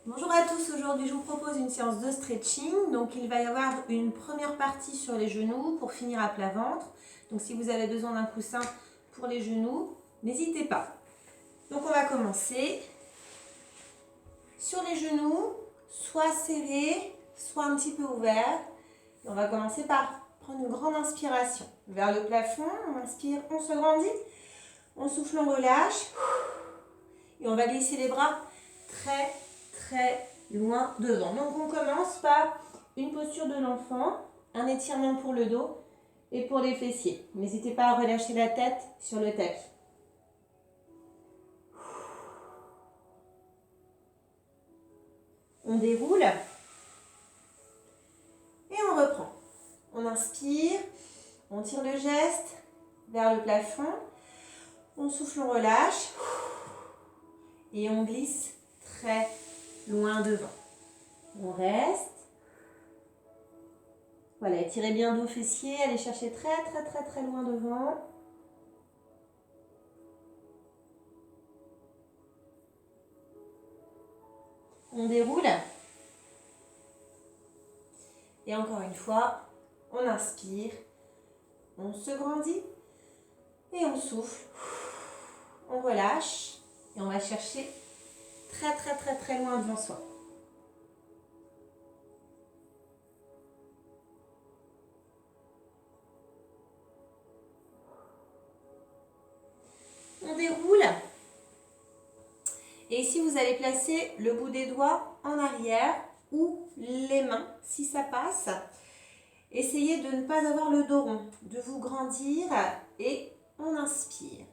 Bonjour à tous, aujourd'hui je vous propose une séance de stretching. Donc il va y avoir une première partie sur les genoux pour finir à plat ventre. Donc si vous avez besoin d'un coussin pour les genoux, n'hésitez pas. Donc on va commencer sur les genoux, soit serrés, soit un petit peu ouverts. Et on va commencer par prendre une grande inspiration vers le plafond. On inspire, on se grandit, on souffle, on relâche. Et on va glisser les bras très loin devant. Donc on commence par une posture de l'enfant, un étirement pour le dos et pour les fessiers. N'hésitez pas à relâcher la tête sur le tapis. On déroule et on reprend. On inspire, on tire le geste vers le plafond, on souffle, on relâche et on glisse très loin devant. On reste. Voilà, étirez bien dos fessiers, allez chercher très loin devant. On déroule. Et encore une fois, on inspire, on se grandit et on souffle. On relâche et on va chercher très loin devant soi. On déroule. Et ici, vous allez placer le bout des doigts en arrière ou les mains, si ça passe. Essayez de ne pas avoir le dos rond, de vous grandir et on inspire.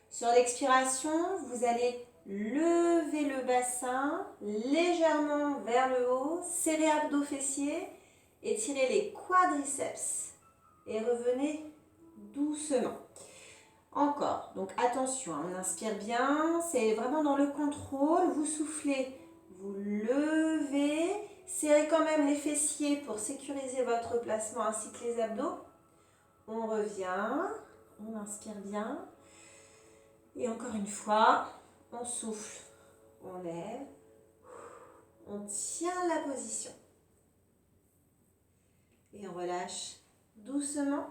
Sur l'expiration, vous allez lever le bassin légèrement vers le haut, serrez abdos fessiers, étirez les quadriceps et revenez doucement. Encore, donc attention, on inspire bien, c'est vraiment dans le contrôle, vous soufflez, vous levez, serrez quand même les fessiers pour sécuriser votre placement ainsi que les abdos. On revient, on inspire bien et encore une fois, on souffle, on lève, on tient la position et on relâche doucement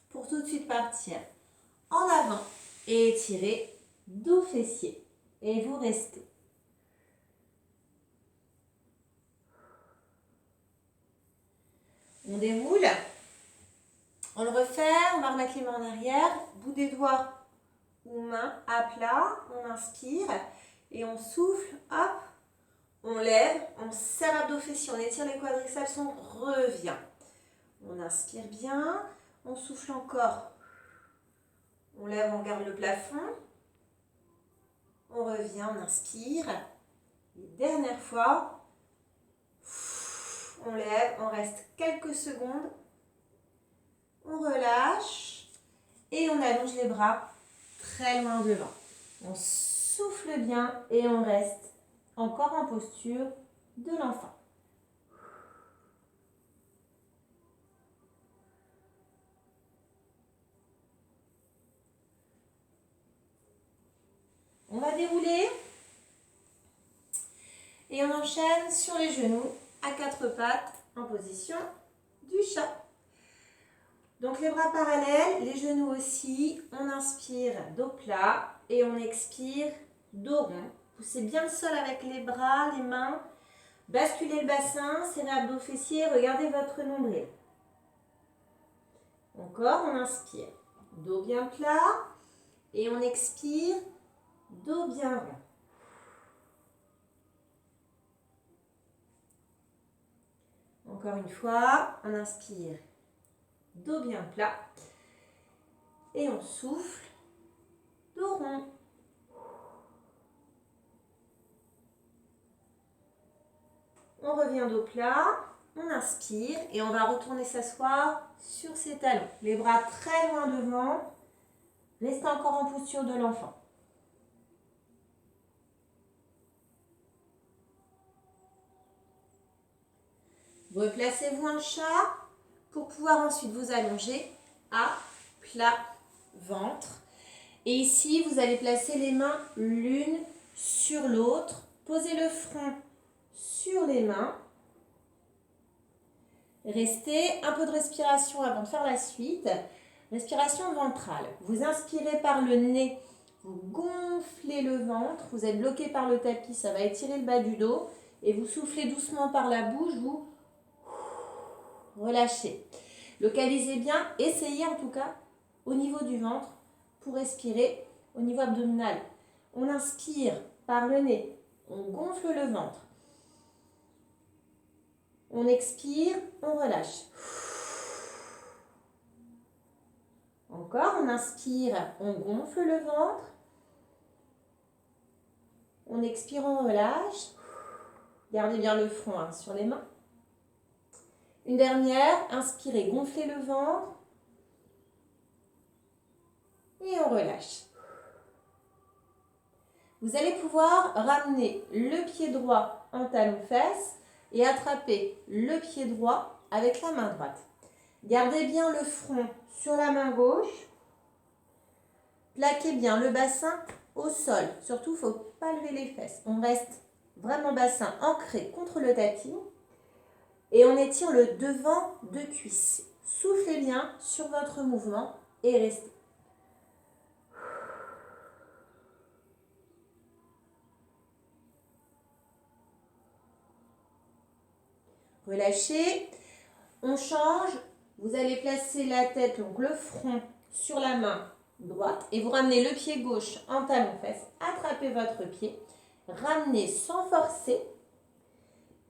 pour tout de suite partir en avant et étirer dos fessier et vous restez. On déroule, on le refait, on va remettre les mains en arrière, bout des doigts ou mains à plat, on inspire et on souffle, hop, on lève, on serre abdos fessiers, on étire les quadriceps, on revient. On inspire bien, on souffle encore. On lève, on garde le plafond. On revient, on inspire. Et dernière fois. On lève, on reste quelques secondes. On relâche. Et on allonge les bras très loin devant. On souffle bien et on reste encore en posture de l'enfant. On va dérouler et on enchaîne sur les genoux à quatre pattes en position du chat. Donc les bras parallèles, les genoux aussi. On inspire dos plat et on expire dos rond. Poussez bien le sol avec les bras, les mains. Basculez le bassin, serrez abdos fessiers, regardez votre nombril. Encore, on inspire dos bien plat et on expire dos bien rond. Encore une fois, on inspire dos bien plat et on souffle dos rond. On revient dos plat, on inspire et on va retourner s'asseoir sur ses talons. Les bras très loin devant, restez encore en posture de l'enfant. Replacez-vous en chat pour pouvoir ensuite vous allonger à plat ventre. Et ici, vous allez placer les mains l'une sur l'autre. Posez le front sur les mains. Restez un peu de respiration avant de faire la suite. Respiration ventrale. Vous inspirez par le nez, vous gonflez le ventre, vous êtes bloqué par le tapis, ça va étirer le bas du dos. Et vous soufflez doucement par la bouche, vous relâchez. Localisez bien, essayez en tout cas au niveau du ventre pour respirer au niveau abdominal. On inspire par le nez, on gonfle le ventre. On expire, on relâche. Encore, on inspire, on gonfle le ventre. On expire, on relâche. Gardez bien le front sur les mains. Une dernière, inspirez, gonflez le ventre. Et on relâche. Vous allez pouvoir ramener le pied droit en talon-fesse et attraper le pied droit avec la main droite. Gardez bien le front sur la main gauche. Plaquez bien le bassin au sol. Surtout, il ne faut pas lever les fesses. On reste vraiment bassin ancré contre le tapis. Et on étire le devant de cuisse. Soufflez bien sur votre mouvement et restez. Relâchez. On change. Vous allez placer la tête, donc le front, sur la main droite. Et vous ramenez le pied gauche en talon-fesse. Attrapez votre pied. Ramenez sans forcer.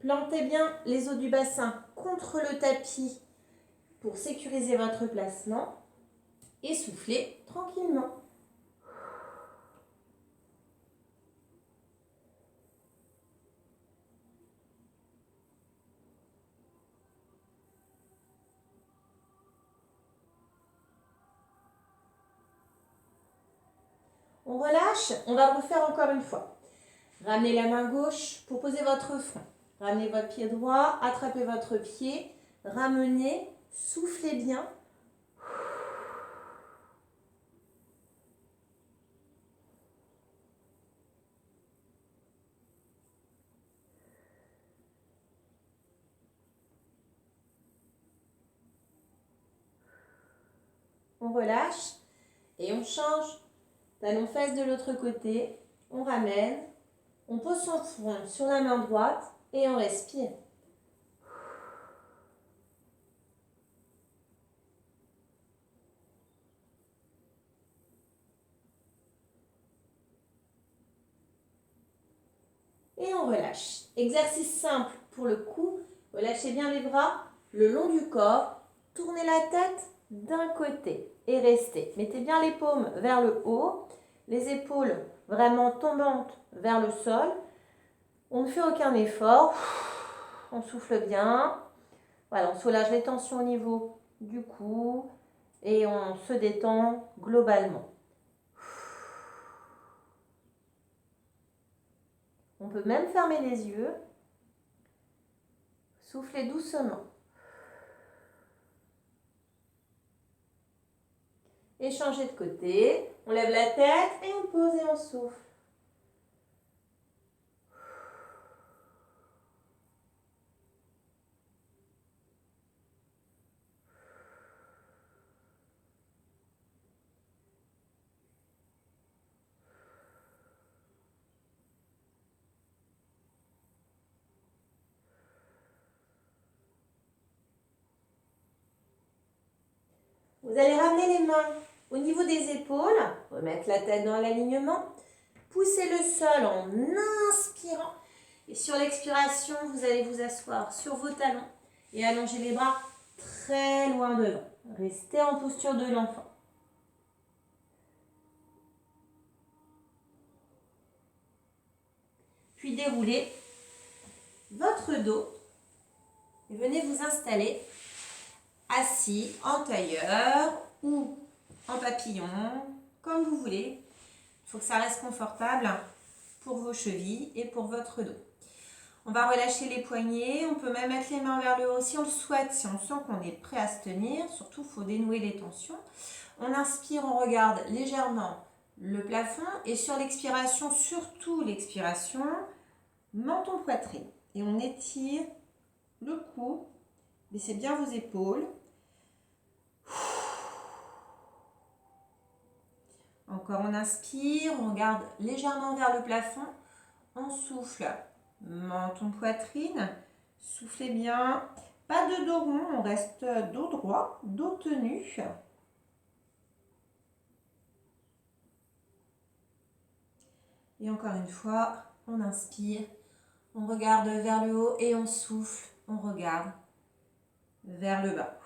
Plantez bien les os du bassin contre le tapis pour sécuriser votre placement. Et soufflez tranquillement. On relâche, on va le refaire encore une fois. Ramenez la main gauche pour poser votre front. Ramenez votre pied droit, attrapez votre pied, ramenez, soufflez bien. On relâche et on change. Talon-fesse de l'autre côté, on ramène, on pose son front sur la main droite et on respire. Et on relâche. Exercice simple pour le cou. Relâchez bien les bras le long du corps. Tournez la tête d'un côté et restez. Mettez bien les paumes vers le haut. Les épaules vraiment tombantes vers le sol. On ne fait aucun effort. On souffle bien. Voilà, on soulage les tensions au niveau du cou et on se détend globalement. On peut même fermer les yeux. Soufflez doucement. Et changez de côté. On lève la tête et on pose et on souffle. Vous allez ramener les mains au niveau des épaules, remettre la tête dans l'alignement, poussez le sol en inspirant et sur l'expiration, vous allez vous asseoir sur vos talons et allonger les bras très loin devant. Restez en posture de l'enfant. Puis déroulez votre dos et venez vous installer assis en tailleur ou en papillon, comme vous voulez. Il faut que ça reste confortable pour vos chevilles et pour votre dos. On va relâcher les poignets, on peut même mettre les mains vers le haut si on le souhaite, si on sent qu'on est prêt à se tenir. Surtout, il faut dénouer les tensions. On inspire, on regarde légèrement le plafond et sur l'expiration, surtout l'expiration, menton poitrine. et on étire le cou. Baissez bien vos épaules. Encore, on inspire, on regarde légèrement vers le plafond. On souffle. Menton, poitrine. Soufflez bien. Pas de dos rond, on reste dos droit, dos tenu. Et encore une fois, on inspire, on regarde vers le haut et on souffle, on regarde vers le bas.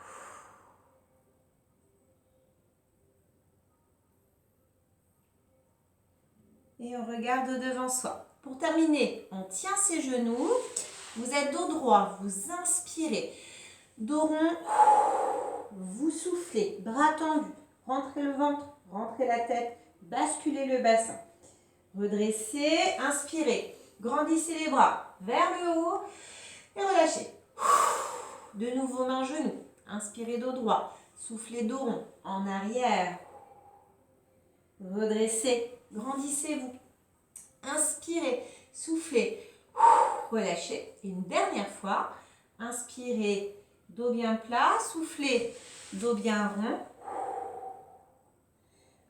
Et on regarde devant soi. Pour terminer, on tient ses genoux. Vous êtes dos droit, vous inspirez. Dos rond, vous soufflez, bras tendus. Rentrez le ventre, rentrez la tête, basculez le bassin. Redressez, inspirez. Grandissez les bras vers le haut et relâchez. De nouveau main genoux. Inspirez dos droit. Soufflez dos rond en arrière. Redressez. Grandissez-vous. Inspirez. Soufflez. Relâchez. Et une dernière fois. Inspirez. Dos bien plat. Soufflez. Dos bien rond.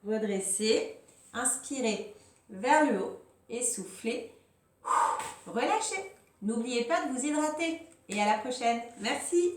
Redressez. Inspirez vers le haut. Et soufflez. Relâchez. N'oubliez pas de vous hydrater. Et à la prochaine. Merci.